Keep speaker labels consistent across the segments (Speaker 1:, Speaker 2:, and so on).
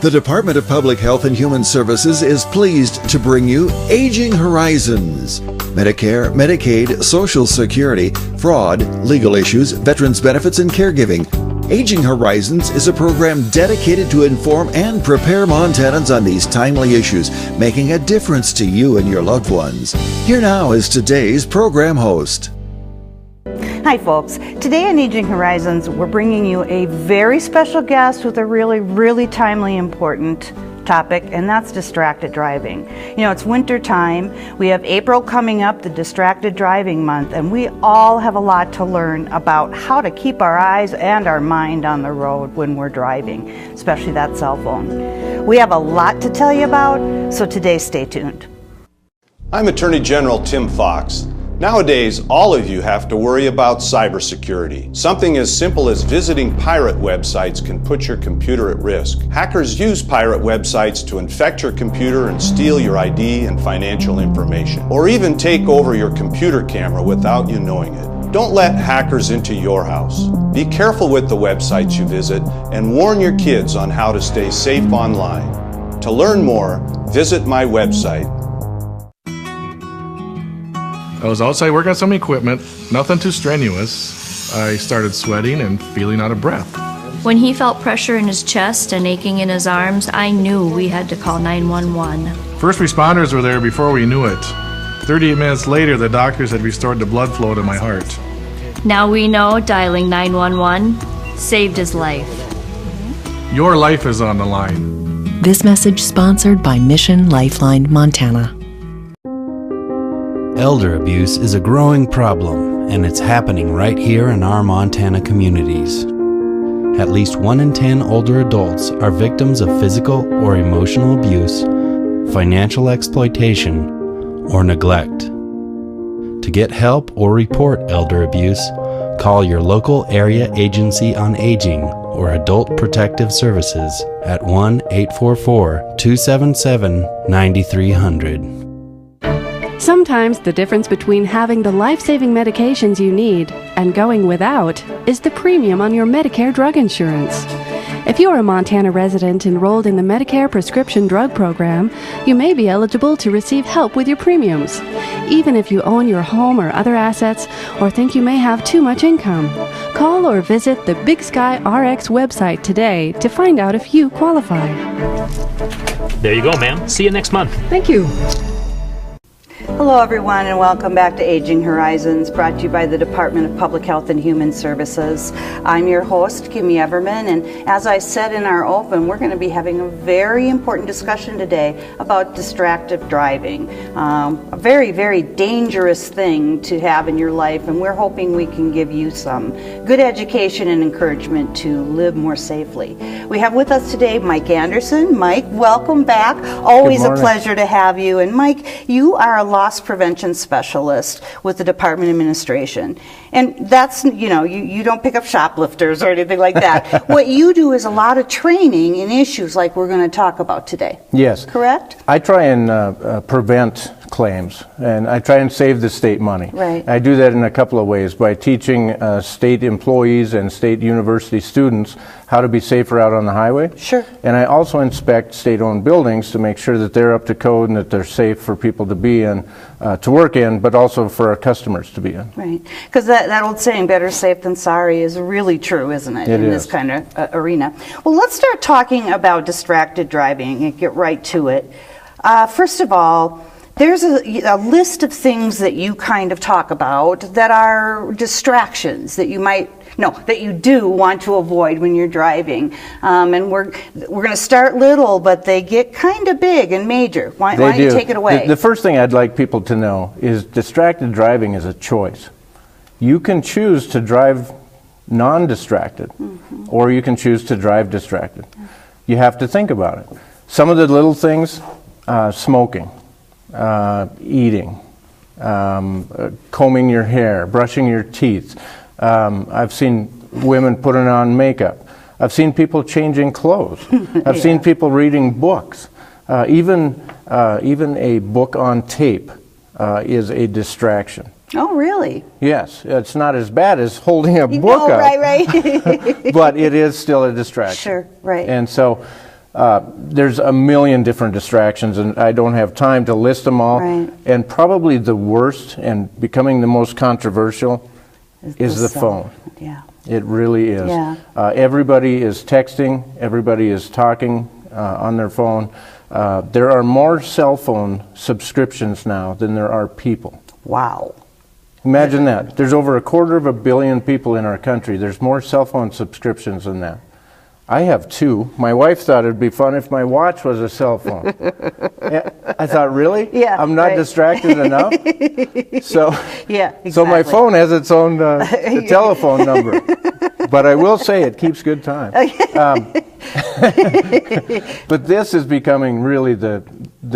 Speaker 1: The Department of Public Health and Human Services is pleased to bring you Aging Horizons. Medicare, Medicaid, Social Security, fraud, legal issues, veterans benefits, and caregiving. Aging Horizons is a program dedicated to inform and prepare Montanans on these timely issues, making a difference to you and your loved ones. Here now is today's program host.
Speaker 2: Hi folks, today on Aging Horizons we're bringing you a very special guest with a really timely important topic, and that's distracted driving. You know, it's winter time, we have April coming up, the distracted driving month, and we all have a lot to learn about how to keep our eyes and our mind on the road when we're driving, especially that cell phone. We have a lot to tell you about, so today stay tuned.
Speaker 3: I'm Attorney General Tim Fox. Nowadays, all of you have to worry about cybersecurity. Something as simple as visiting pirate websites can put your computer at risk. Hackers use pirate websites to infect your computer and steal your ID and financial information, or even take over your computer camera without you knowing it. Don't let hackers into your house. Be careful with the websites you visit and warn your kids on how to stay safe online. To learn more, visit my website.
Speaker 4: I was outside working on some equipment, nothing too strenuous. I started sweating and feeling out of breath.
Speaker 5: When he felt pressure in his chest and aching in his arms, I knew we had to call 911.
Speaker 4: First responders were there before we knew it. 38 minutes later, the doctors had restored the blood flow to my heart.
Speaker 5: Now we know dialing 911 saved his life.
Speaker 4: Your life is on the line.
Speaker 6: This message sponsored by Mission Lifeline Montana.
Speaker 7: Elder abuse is a growing problem, and it's happening right here in our Montana communities. At least 1 in 10 older adults are victims of physical or emotional abuse, financial exploitation, or neglect. To get help or report elder abuse, call your local area agency on aging or Adult Protective Services at 1-844-277-9300.
Speaker 8: Sometimes the difference between having the life-saving medications you need and going without is the premium on your Medicare drug insurance. If you're a Montana resident enrolled in the Medicare prescription drug program, you may be eligible to receive help with your premiums, even if you own your home or other assets or think you may have too much income. Call or visit the Big Sky RX website today to find out if you qualify.
Speaker 9: There you go, ma'am. See you next month.
Speaker 8: Thank you.
Speaker 2: Hello everyone, and welcome back to Aging Horizons, brought to you by the Department of Public Health and Human Services. I'm your host, Kimmy Everman, and as I said in our open, we're going to be having a very important discussion today about distracted driving. A very dangerous thing to have in your life, and we're hoping we can give you some good education and encouragement to live more safely. We have with us today Mike Anderson. Mike, welcome back. Always a pleasure to have you. And Mike, you are a loss prevention specialist with the Department Administration. And that's, you don't pick up shoplifters or anything like that. What you do is a lot of training in issues like we're going to talk about today.
Speaker 10: Yes.
Speaker 2: Correct?
Speaker 10: I try and prevent claims, and I try and save the state money.
Speaker 2: Right.
Speaker 10: I do that in a couple of ways, by teaching state employees and state university students how to be safer out on the highway.
Speaker 2: Sure.
Speaker 10: And I also inspect state-owned buildings to make sure that they're up to code and that they're safe for people to be in, to work in, but also for our customers to be in.
Speaker 2: Right. Because that old saying, better safe than sorry, is really true, isn't it?
Speaker 10: It is.
Speaker 2: This kind of arena. Well, let's start talking about distracted driving and get right to it. First of all, there's a list of things that you kind of talk about that are distractions that you that you do want to avoid when you're driving. And we're going to start little, but they get kind of big and major. Why don't you take it away?
Speaker 10: The first thing I'd like people to know is distracted driving is a choice. You can choose to drive non-distracted, or you can choose to drive distracted. You have to think about it. Some of the little things, smoking, eating, combing your hair, brushing your teeth. I've seen women putting on makeup. I've seen people changing clothes. I've seen people reading books. Even a book on tape is a distraction.
Speaker 2: Oh, really?
Speaker 10: Yes. It's not as bad as holding a book up.
Speaker 2: Right.
Speaker 10: But it is still a distraction.
Speaker 2: Sure, right.
Speaker 10: And so There's a million different distractions, and I don't have time to list them all.
Speaker 2: Right.
Speaker 10: And probably the worst and becoming the most controversial is the phone.
Speaker 2: Yeah.
Speaker 10: It really is.
Speaker 2: Yeah.
Speaker 10: Everybody is texting, everybody is talking on their phone. There are more cell phone subscriptions now than there are people.
Speaker 2: Wow.
Speaker 10: Imagine that. There's over 250 million people in our country. There's more cell phone subscriptions than that. I have 2. My wife thought it'd be fun if my watch was a cell phone. I thought, really?
Speaker 2: Yeah,
Speaker 10: I'm not
Speaker 2: right.
Speaker 10: distracted enough? So,
Speaker 2: Yeah, exactly.
Speaker 10: so my phone has its own telephone number. But I will say it keeps good time. But this is becoming really the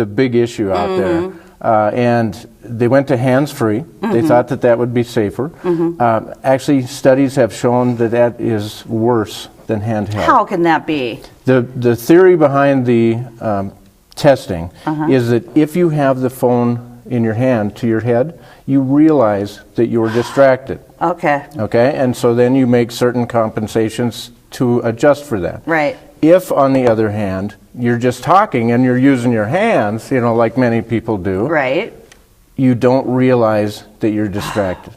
Speaker 10: big issue out there. And they went to hands-free. They thought that would be safer. Actually, studies have shown that is worse than handheld.
Speaker 2: How can that be?
Speaker 10: The theory behind the testing is that if you have the phone in your hand to your head, you realize that you're distracted.
Speaker 2: Okay.
Speaker 10: Okay, and so then you make certain compensations to adjust for that.
Speaker 2: Right.
Speaker 10: If, on the other hand, you're just talking and you're using your hands, you know, like many people do,
Speaker 2: Right.
Speaker 10: you don't realize that you're distracted.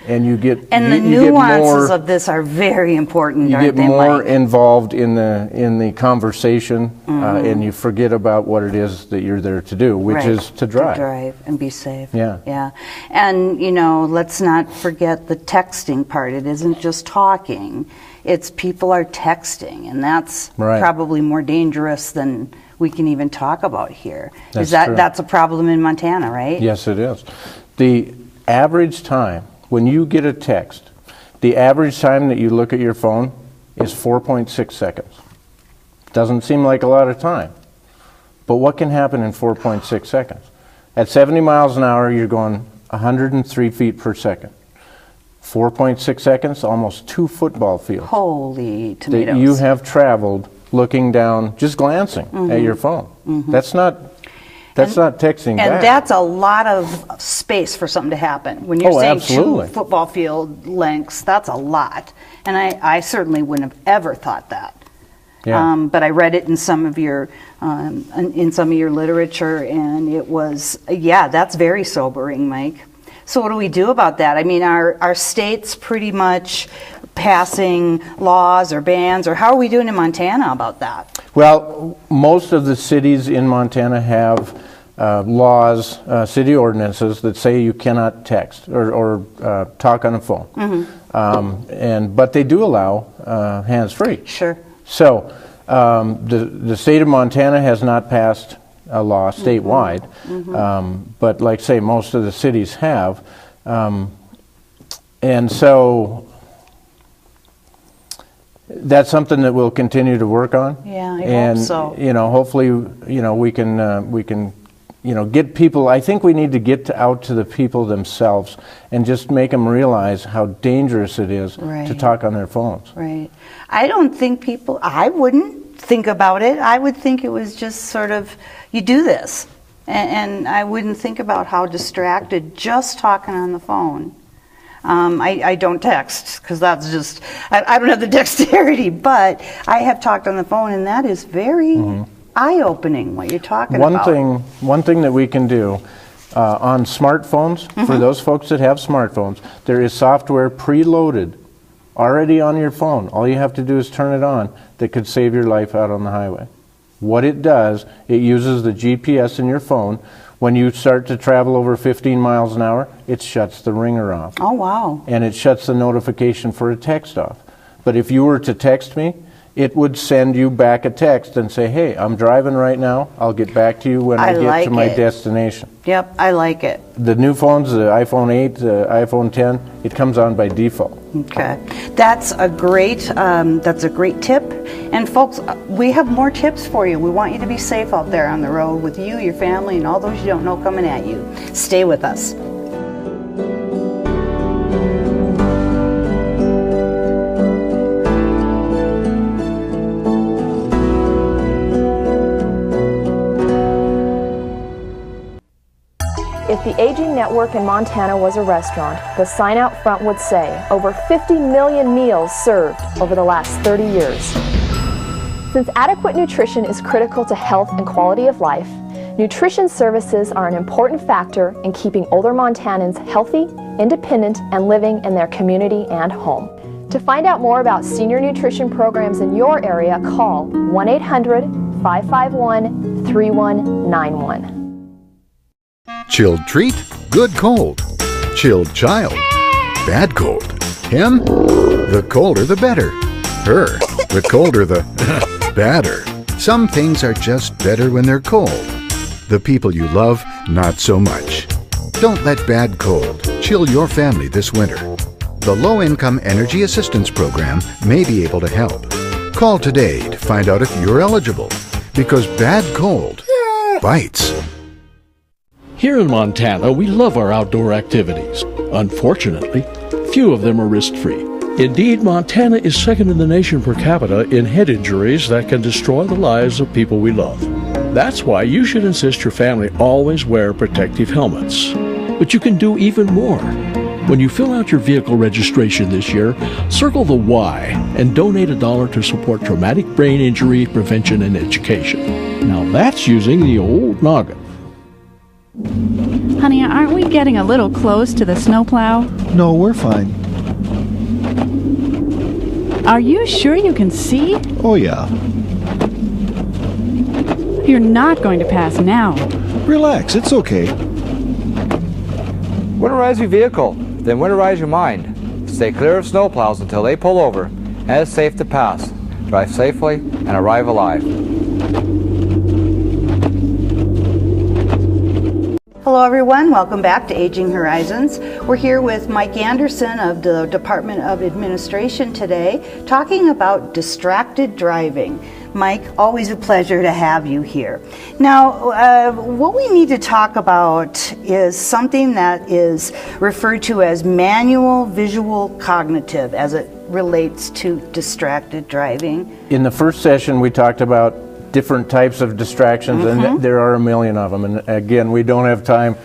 Speaker 10: And you get
Speaker 2: And the
Speaker 10: you get
Speaker 2: nuances
Speaker 10: more,
Speaker 2: of this are very important,
Speaker 10: you
Speaker 2: aren't
Speaker 10: get
Speaker 2: they,
Speaker 10: more
Speaker 2: Mike?
Speaker 10: involved in the conversation, and you forget about what it is that you're there to do, which
Speaker 2: Right.
Speaker 10: is to drive.
Speaker 2: To drive and be safe.
Speaker 10: Yeah.
Speaker 2: Yeah. And, you know, let's not forget the texting part. It isn't just talking. It's people are texting, and that's
Speaker 10: Right.
Speaker 2: probably more dangerous than we can even talk about here.
Speaker 10: That's
Speaker 2: Is that
Speaker 10: true.
Speaker 2: that's a problem in Montana, right?
Speaker 10: Yes, it is. The average time when you get a text, the average time that you look at your phone is 4.6 seconds. Doesn't seem like a lot of time. But what can happen in 4.6 seconds? At 70 miles an hour, you're going 103 feet per second. 4.6 seconds, almost 2 football fields
Speaker 2: Holy tomatoes.
Speaker 10: that you have traveled looking down, just glancing at your phone. That's not texting
Speaker 2: And
Speaker 10: back.
Speaker 2: that's a lot of space for something to happen. When you're
Speaker 10: Oh,
Speaker 2: saying
Speaker 10: absolutely.
Speaker 2: 2 football field lengths, that's a lot. And I certainly wouldn't have ever thought that.
Speaker 10: Yeah.
Speaker 2: But I read it in some of your literature, and it was, yeah, that's very sobering, Mike. So what do we do about that? I mean, are states pretty much passing laws or bans, or how are we doing in Montana about that?
Speaker 10: Well, most of the cities in Montana have laws, city ordinances that say you cannot text or talk on the phone. But they do allow hands-free.
Speaker 2: Sure.
Speaker 10: So the state of Montana has not passed a law statewide, but like say most of the cities have. And so that's something that we'll continue to work on.
Speaker 2: Yeah, I
Speaker 10: and,
Speaker 2: hope so.
Speaker 10: you know, hopefully, you know, we can, you know, get people. I think we need to get out to the people themselves and just make them realize how dangerous it is to
Speaker 2: Right.
Speaker 10: talk on their phones.
Speaker 2: Right. I don't think people, I wouldn't think about it. I would think it was just sort of, you do this. And I wouldn't think about how distracted just talking on the phone. I don't text because that's just, I don't have the dexterity, but I have talked on the phone, and that is very eye-opening what you're talking about.
Speaker 10: One thing that we can do on smartphones, for those folks that have smartphones, there is software preloaded already on your phone. All you have to do is turn it on that could save your life out on the highway. What it does, it uses the GPS in your phone. When you start to travel over 15 miles an hour, it shuts the ringer off.
Speaker 2: Oh, wow.
Speaker 10: And it shuts the notification for a text off. But if you were to text me, it would send you back a text and say, hey, I'm driving right now. I'll get back to you when I get
Speaker 2: like
Speaker 10: to my
Speaker 2: it.
Speaker 10: destination.
Speaker 2: Yep, I like it.
Speaker 10: The new phones, the iPhone 8, the iPhone 10, it comes on by default.
Speaker 2: Okay, that's a great tip. And folks, we have more tips for you. We want you to be safe out there on the road with you, your family, and all those you don't know coming at you. Stay with us.
Speaker 11: If the Aging Network in Montana was a restaurant, the sign out front would say, over 50 million meals served over the last 30 years. Since adequate nutrition is critical to health and quality of life, nutrition services are an important factor in keeping older Montanans healthy, independent, and living in their community and home. To find out more about senior nutrition programs in your area, call 1-800-551-3191.
Speaker 12: Chilled treat, good cold. Chilled child, bad cold. Him, the colder the better. Her, the colder the badder. Some things are just better when they're cold. The people you love, not so much. Don't let bad cold chill your family this winter. The Low Income Energy Assistance Program may be able to help. Call today to find out if you're eligible, because bad cold bites.
Speaker 13: Here in Montana, we love our outdoor activities. Unfortunately, few of them are risk-free. Indeed, Montana is second in the nation per capita in head injuries that can destroy the lives of people we love. That's why you should insist your family always wear protective helmets. But you can do even more. When you fill out your vehicle registration this year, circle the Y and donate $1 to support traumatic brain injury prevention and education. Now that's using the old noggin.
Speaker 14: Honey, aren't we getting a little close to the snowplow?
Speaker 15: No, we're fine.
Speaker 14: Are you sure you can see?
Speaker 15: Oh, yeah.
Speaker 14: You're not going to pass now.
Speaker 15: Relax, it's okay.
Speaker 16: Winterize your vehicle, then winterize your mind. Stay clear of snowplows until they pull over, and it's safe to pass. Drive safely and arrive alive.
Speaker 2: Hello everyone, welcome back to Aging Horizons. We're here with Mike Anderson of the Department of Administration today, talking about distracted driving. Mike, always a pleasure to have you here. Now, what we need to talk about is something that is referred to as manual visual cognitive as it relates to distracted driving.
Speaker 10: In the first session, we talked about different types of distractions, and there are a million of them. And again, we don't have time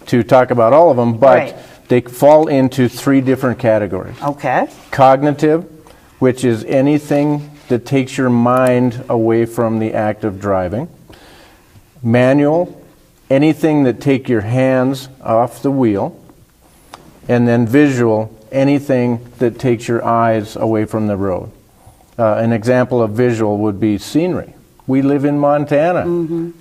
Speaker 10: to talk about all of them, but they fall into three different categories.
Speaker 2: Okay.
Speaker 10: Cognitive, which is anything that takes your mind away from the act of driving. Manual, anything that take your hands off the wheel. And then visual, anything that takes your eyes away from the road. An example of visual would be scenery. We live in Montana.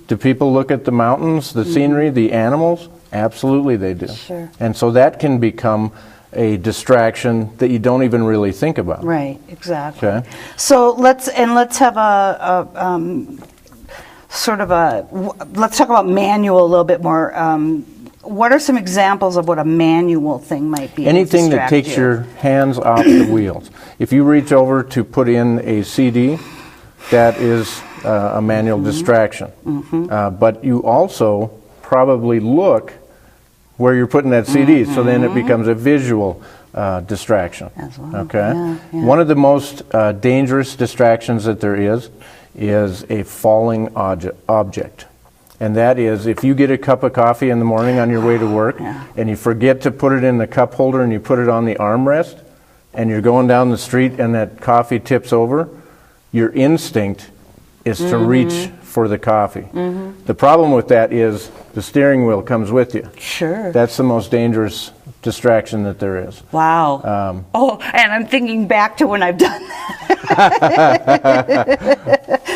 Speaker 10: Do people look at the mountains, the scenery, the animals? Absolutely they do.
Speaker 2: Sure.
Speaker 10: And so that can become a distraction that you don't even really think about.
Speaker 2: Right, exactly.
Speaker 10: Okay.
Speaker 2: So let's have let's talk about manual a little bit more. What are some examples of what a manual thing might be?
Speaker 10: Anything that takes your hands off the wheels. If you reach over to put in a CD, that is a manual distraction. But you also probably look where you're putting that CD, so then it becomes a visual distraction.
Speaker 2: As well.
Speaker 10: Okay.
Speaker 2: Yeah.
Speaker 10: One of the most dangerous distractions that there is a falling object. And that is, if you get a cup of coffee in the morning on your way to work and you forget to put it in the cup holder and you put it on the armrest and you're going down the street and that coffee tips over, your instinct is to reach for the coffee. The problem with that is the steering wheel comes with you.
Speaker 2: Sure.
Speaker 10: That's the most dangerous distraction that there is.
Speaker 2: Wow. And I'm thinking back to when I've done that.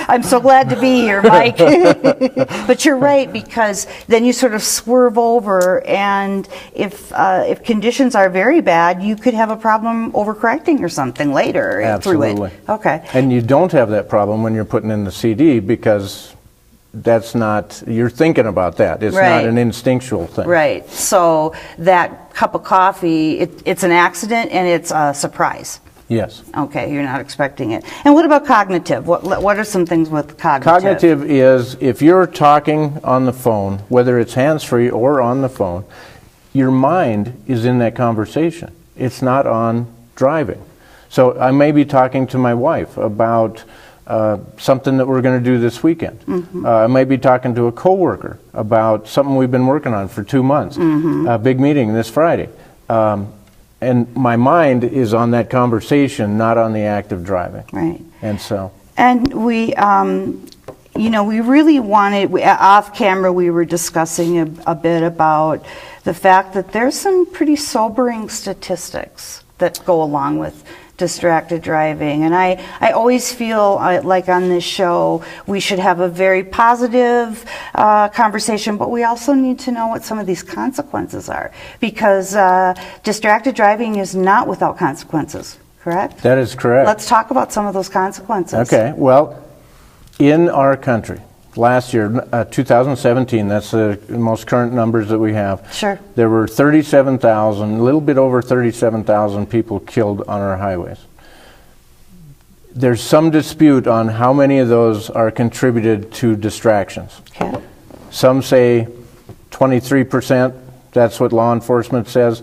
Speaker 2: I'm so glad to be here, Mike. But you're right, because then you sort of swerve over, and if conditions are very bad, you could have a problem overcorrecting or something later.
Speaker 10: Absolutely.
Speaker 2: Through it. Okay.
Speaker 10: And you don't have that problem when you're putting in the CD, because that's not, you're thinking about that. It's not an instinctual thing.
Speaker 2: Right. So that cup of coffee, it's an accident and it's a surprise.
Speaker 10: Yes.
Speaker 2: Okay, you're not expecting it. And what about cognitive? What are some things with cognitive?
Speaker 10: Cognitive is if you're talking on the phone, whether it's hands-free or on the phone, your mind is in that conversation. It's not on driving. So I may be talking to my wife about something that we're going to do this weekend. I may be talking to a coworker about something we've been working on for 2 months. A big meeting this Friday. And my mind is on that conversation, not on the act of driving.
Speaker 2: Right.
Speaker 10: And so.
Speaker 2: And we, we really wanted, off camera, we were discussing a bit about the fact that there's some pretty sobering statistics that go along with distracted driving. And I always feel like on this show, we should have a very positive conversation, but we also need to know what some of these consequences are, because distracted driving is not without consequences, correct?
Speaker 10: That is correct.
Speaker 2: Let's talk about some of those consequences.
Speaker 10: Okay, well, in our country, last year, 2017, that's the most current numbers that we have.
Speaker 2: Sure.
Speaker 10: There were 37,000, a little bit over 37,000 people killed on our highways. There's some dispute on how many of those are contributed to distractions.
Speaker 2: Okay.
Speaker 10: Some say 23%, that's what law enforcement says.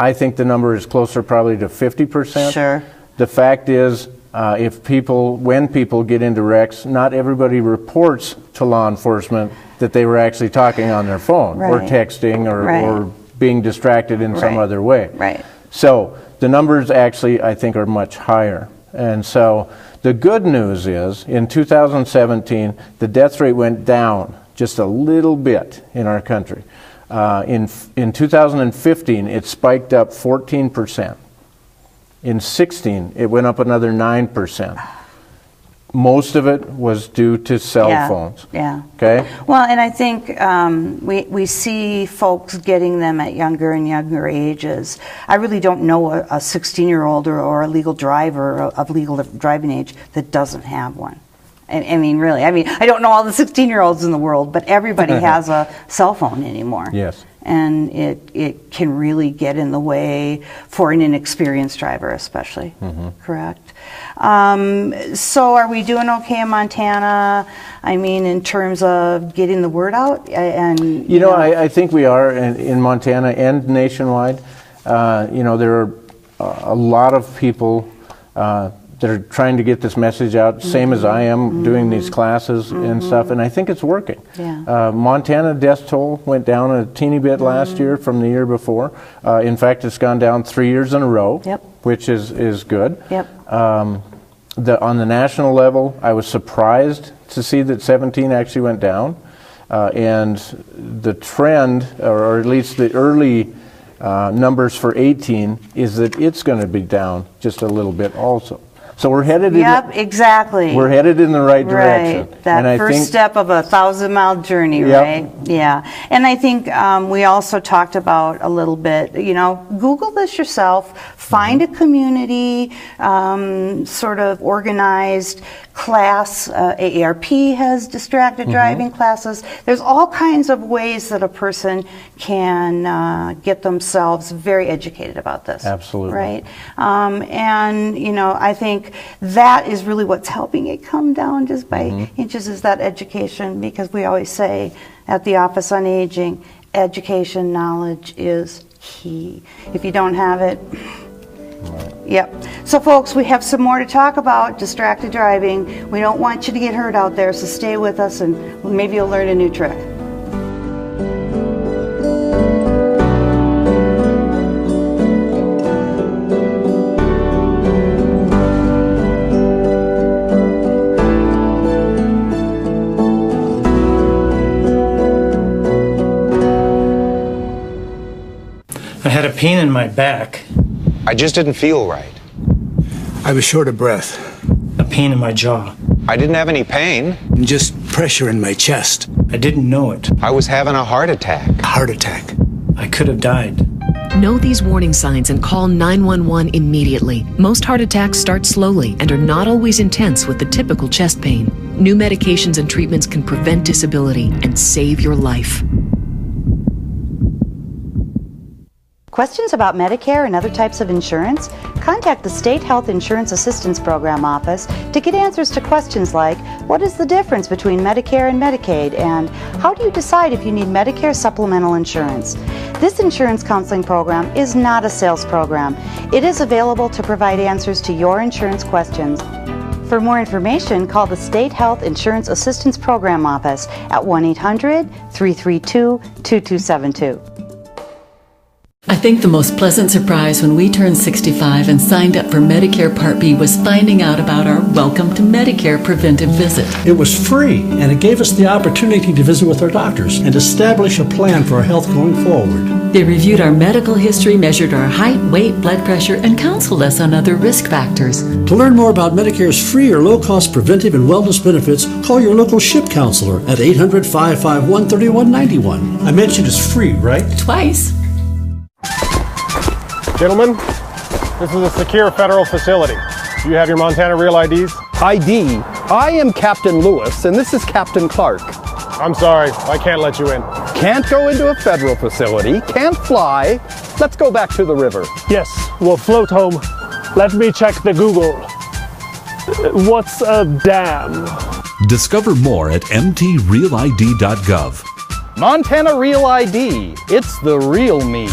Speaker 10: I think the number is closer probably to 50%.
Speaker 2: Sure.
Speaker 10: The fact is, when people get into wrecks, not everybody reports to law enforcement that they were actually talking on their phone or texting or being distracted in some other way.
Speaker 2: Right.
Speaker 10: So the numbers actually, I think, are much higher. And so the good news is, in 2017, the death rate went down just a little bit in our country. In 2015, it spiked up 14%. In 16, it went up another 9%. Most of it was due to cell phones.
Speaker 2: Yeah.
Speaker 10: Okay?
Speaker 2: Well, and I think we see folks getting them at younger and younger ages. I really don't know a 16-year-old or a legal driver of legal driving age that doesn't have one. I mean, really. I mean, I don't know all the 16-year-olds in the world, but everybody has a cell phone anymore.
Speaker 10: Yes.
Speaker 2: And it can really get in the way for an inexperienced driver, especially.
Speaker 10: Mm-hmm.
Speaker 2: Correct. So are we doing okay in Montana? I mean, in terms of getting the word out? And
Speaker 10: you know, I think we are in Montana and nationwide. There are a lot of people that are trying to get this message out, same as I am, doing these classes and stuff, and I think it's working.
Speaker 2: Yeah.
Speaker 10: Montana death toll went down a teeny bit last year from the year before. In fact, it's gone down 3 years in a row, which is good.
Speaker 2: Yep.
Speaker 10: On the national level, I was surprised to see that 17 actually went down, and the trend, or at least the early numbers for 18, is that it's going to be down just a little bit also. So we're headed
Speaker 2: exactly.
Speaker 10: We're headed in the right direction.
Speaker 2: Right. That first step of a 1,000-mile journey, right? Yeah. And I think we also talked about a little bit, Google this yourself, find a community, sort of organized class. AARP has distracted driving classes. There's all kinds of ways that a person can get themselves very educated about this.
Speaker 10: Absolutely.
Speaker 2: Right? And, I think that is really what's helping it come down just by inches, is that education, because we always say at the Office on Aging, education, knowledge is key. If you don't have it, yep. So folks, we have some more to talk about distracted driving. We don't want you to get hurt out there, so stay with us and maybe you'll learn a new trick.
Speaker 17: I had a pain in my back.
Speaker 18: I just didn't feel right.
Speaker 17: I was short of breath. A pain in my jaw.
Speaker 18: I didn't have any pain.
Speaker 17: Just pressure in my chest. I didn't know it.
Speaker 18: I was having a heart attack.
Speaker 17: A heart attack. I could have died.
Speaker 6: Know these warning signs and call 911 immediately. Most heart attacks start slowly and are not always intense with the typical chest pain. New medications and treatments can prevent disability and save your life.
Speaker 2: Questions about Medicare and other types of insurance? Contact the State Health Insurance Assistance Program office to get answers to questions like, what is the difference between Medicare and Medicaid, and how do you decide if you need Medicare supplemental insurance? This insurance counseling program is not a sales program. It is available to provide answers to your insurance questions. For more information, call the State Health Insurance Assistance Program office at 1-800-332-2272.
Speaker 19: I think the most pleasant surprise when we turned 65 and signed up for Medicare Part B was finding out about our Welcome to Medicare preventive visit.
Speaker 20: It was free, and it gave us the opportunity to visit with our doctors and establish a plan for our health going forward.
Speaker 19: They reviewed our medical history, measured our height, weight, blood pressure, and counseled us on other risk factors.
Speaker 20: To learn more about Medicare's free or low-cost preventive and wellness benefits, call your local SHIP counselor at 800-551-3191. I mentioned it's free, right?
Speaker 19: Twice.
Speaker 21: Gentlemen, this is a secure federal facility. Do you have your Montana Real IDs?
Speaker 22: ID. I am Captain Lewis, and this is Captain Clark.
Speaker 21: I'm sorry, I can't let you in.
Speaker 22: Can't go into a federal facility, can't fly. Let's go back to the river.
Speaker 21: Yes, we'll float home. Let me check the Google. What's a dam?
Speaker 23: Discover more at mtrealid.gov.
Speaker 22: Montana Real ID. It's the real me.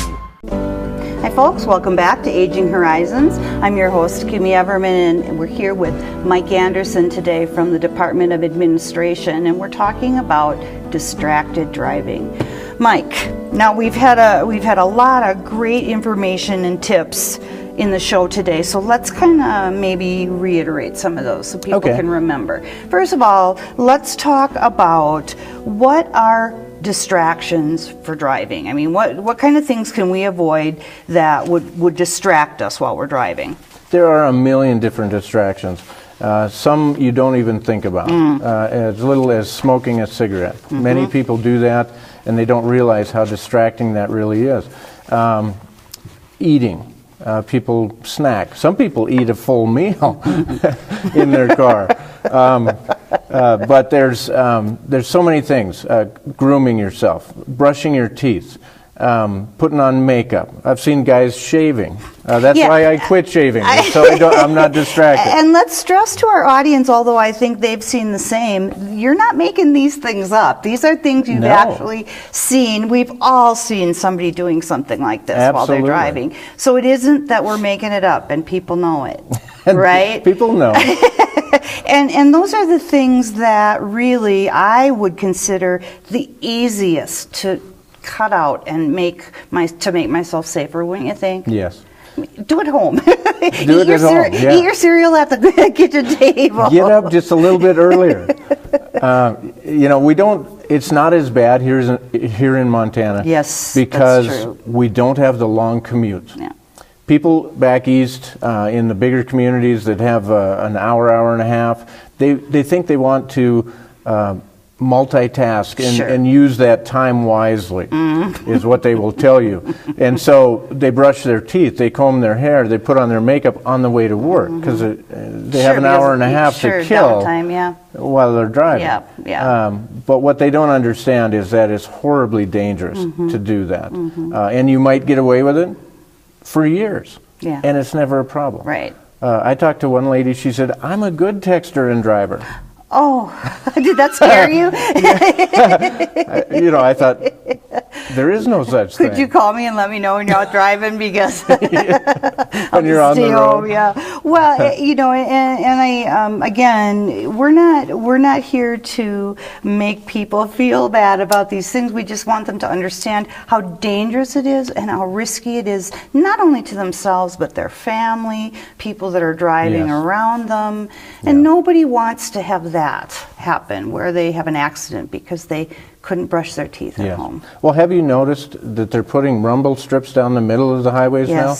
Speaker 2: Hi folks, welcome back to Aging Horizons. I'm your host, Kimmy Everman, and we're here with Mike Anderson today from the Department of Administration, and we're talking about distracted driving. Mike, now we've had a lot of great information and tips in the show today, so let's kind of maybe reiterate some of those so people can remember. First of all, let's talk about what are distractions for driving. I mean, what kind of things can we avoid that would distract us while we're driving?
Speaker 10: There are a million different distractions. Some you don't even think about. As little as smoking a cigarette.
Speaker 2: Mm-hmm.
Speaker 10: Many people do that and they don't realize how distracting that really is. Eating. People snack. Some people eat a full meal in their car. But there's so many things. Grooming yourself, brushing your teeth, putting on makeup. I've seen guys shaving. That's why I quit shaving, so I'm not distracted.
Speaker 2: And let's stress to our audience, although I think they've seen the same, you're not making these things up. These are things you've actually seen. We've all seen somebody doing something like this while they're driving. So it isn't that we're making it up, and people know it, right?
Speaker 10: People know.
Speaker 2: And those are the things that really I would consider the easiest to cut out and make myself safer, wouldn't you think?
Speaker 10: Yes.
Speaker 2: Do it home.
Speaker 10: Do it at home.
Speaker 2: Eat your cereal at the kitchen table.
Speaker 10: Get up just a little bit earlier. It's not as bad here in Montana.
Speaker 2: Yes,
Speaker 10: because
Speaker 2: that's true.
Speaker 10: we don't have the long commutes.
Speaker 2: Yeah.
Speaker 10: People back east in the bigger communities that have an hour and a half, they think they want to multitask and use that time wisely, is what they will tell you. And so they brush their teeth, they comb their hair, they put on their makeup on the way to work because they have an hour and a half to kill while they're driving. But what they don't understand is that it's horribly dangerous to do that. And you might get away with it for years, and it's never a problem.
Speaker 2: Right.
Speaker 10: I talked to one lady, she said, I'm a good texter and driver.
Speaker 2: Oh, did that scare you?
Speaker 10: I thought, there is no such thing.
Speaker 2: Could you call me and let me know when you're out driving, because
Speaker 10: when you're on the road?
Speaker 2: Well, and I again, we're not here to make people feel bad about these things. We just want them to understand how dangerous it is and how risky it is, not only to themselves but their family, people that are driving around them, and nobody wants to have that happen where they have an accident because they couldn't brush their teeth at home.
Speaker 10: Well, have you noticed that they're putting rumble strips down the middle of the highways now?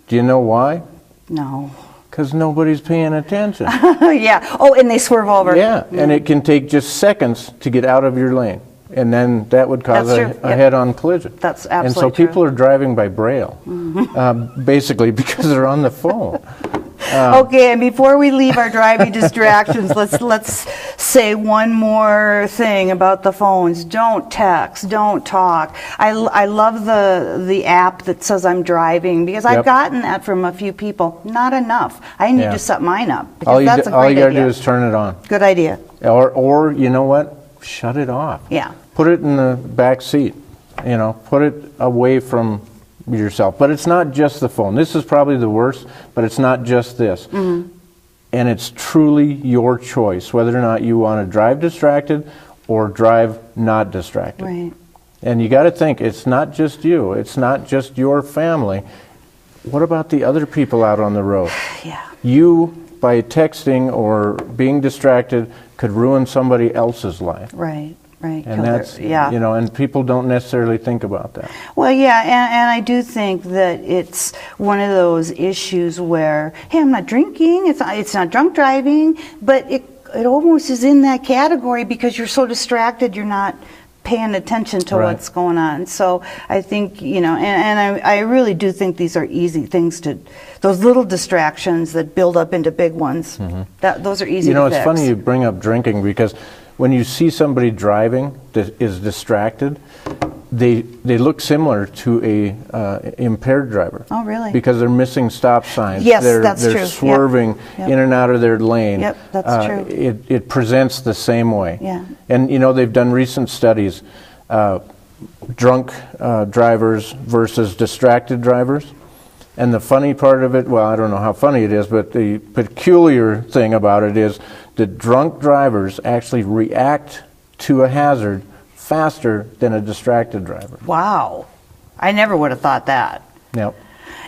Speaker 10: Do you know why?
Speaker 2: No.
Speaker 10: Because nobody's paying attention.
Speaker 2: Oh, and they swerve over.
Speaker 10: And it can take just seconds to get out of your lane. And then that would cause a head-on collision.
Speaker 2: That's absolutely
Speaker 10: And so people are driving by braille, basically because they're on the phone.
Speaker 2: Okay, and before we leave our driving distractions, let's say one more thing about the phones. Don't text, don't talk. I love the app that says I'm driving, because I've gotten that from a few people. Not enough. I need to set mine up, because that's a great idea.
Speaker 10: All you gotta do is turn it on.
Speaker 2: Good idea.
Speaker 10: Or you know what? Shut it off.
Speaker 2: Yeah.
Speaker 10: Put it in the back seat. Put it away from yourself. But it's not just the phone. This is probably the worst, but it's not just this. And it's truly your choice whether or not you want to drive distracted or drive not distracted.
Speaker 2: Right.
Speaker 10: And you got to think, it's not just you. It's not just your family. What about the other people out on the road?
Speaker 2: Yeah.
Speaker 10: You, by texting or being distracted, could ruin somebody else's life.
Speaker 2: Right. Right.
Speaker 10: And that's, you know, and people don't necessarily think about that.
Speaker 2: Well, yeah, and I do think that it's one of those issues where, hey, I'm not drinking, it's not drunk driving, but it almost is in that category because you're so distracted, you're not paying attention to what's going on. So I think, you know, and I really do think these are easy things to, those little distractions that build up into big ones, those are easy to fix.
Speaker 10: You know, it's funny you bring up drinking because when you see somebody driving that is distracted, they look similar to a impaired driver.
Speaker 2: Oh, really?
Speaker 10: Because they're missing stop signs.
Speaker 2: Yes,
Speaker 10: they're
Speaker 2: true.
Speaker 10: Swerving in and out of their lane.
Speaker 2: Yep, that's true.
Speaker 10: It presents the same way.
Speaker 2: Yeah.
Speaker 10: And you know, they've done recent studies, drunk drivers versus distracted drivers. And the funny part of it, well, I don't know how funny it is, but the peculiar thing about it is that drunk drivers actually react to a hazard faster than a distracted driver.
Speaker 2: Wow. I never would have thought that.
Speaker 10: Yep.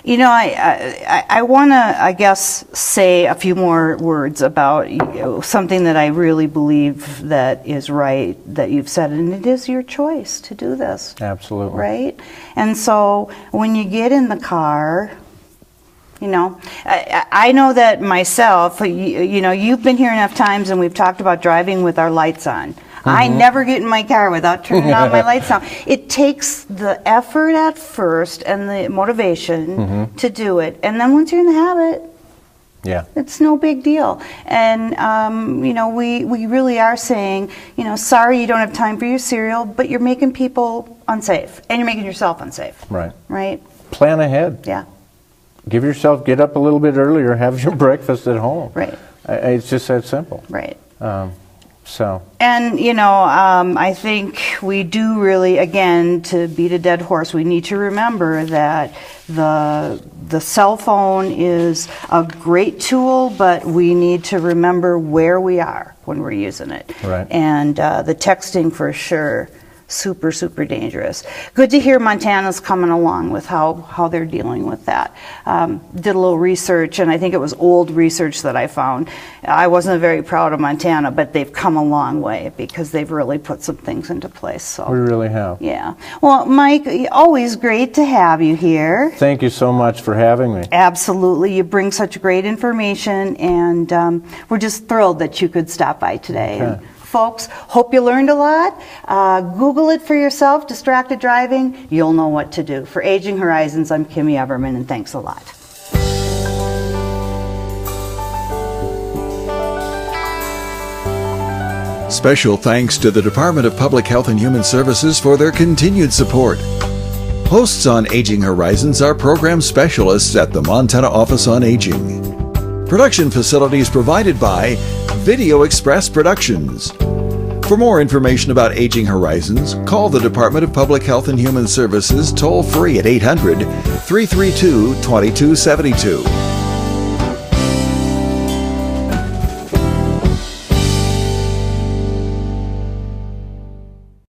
Speaker 2: You know, I want to, I guess, say a few more words about something that I really believe that is right, that you've said, and it is your choice to do this.
Speaker 10: Absolutely.
Speaker 2: Right? And so when you get in the car, you know, I know that myself, you know, you've been here enough times and we've talked about driving with our lights on. I never get in my car without turning on my lights on. It takes the effort at first and the motivation to do it. And then once you're in the habit, it's no big deal. And, you know, we really are saying, you know, sorry you don't have time for your cereal, but you're making people unsafe. And you're making yourself unsafe.
Speaker 10: Right.
Speaker 2: Right?
Speaker 10: Plan ahead.
Speaker 2: Yeah.
Speaker 10: Get up a little bit earlier, have your breakfast at home.
Speaker 2: Right.
Speaker 10: It's just that simple.
Speaker 2: Right.
Speaker 10: And,
Speaker 2: you know, I think we do really, again, to beat a dead horse, we need to remember that the cell phone is a great tool, but we need to remember where we are when we're using it.
Speaker 10: Right.
Speaker 2: And the texting for sure, super, super dangerous. Good to hear Montana's coming along with how they're dealing with that. Did a little research, and I think it was old research that I found. I wasn't very proud of Montana, but they've come a long way because they've really put some things into place. So
Speaker 10: we really have.
Speaker 2: Yeah. Well, Mike, always great to have you here.
Speaker 10: Thank you so much for having me.
Speaker 2: Absolutely. You bring such great information, and we're just thrilled that you could stop by today.
Speaker 10: Okay.
Speaker 2: Folks, hope you learned a lot. Google it for yourself, distracted driving. You'll know what to do. For Aging Horizons, I'm Kimmy Everman, and thanks a lot.
Speaker 1: Special thanks to the Department of Public Health and Human Services for their continued support. Hosts on Aging Horizons are program specialists at the Montana Office on Aging. Production facilities provided by Video Express Productions. For more information about Aging Horizons, call the Department of Public Health and Human Services toll-free at 800-332-2272.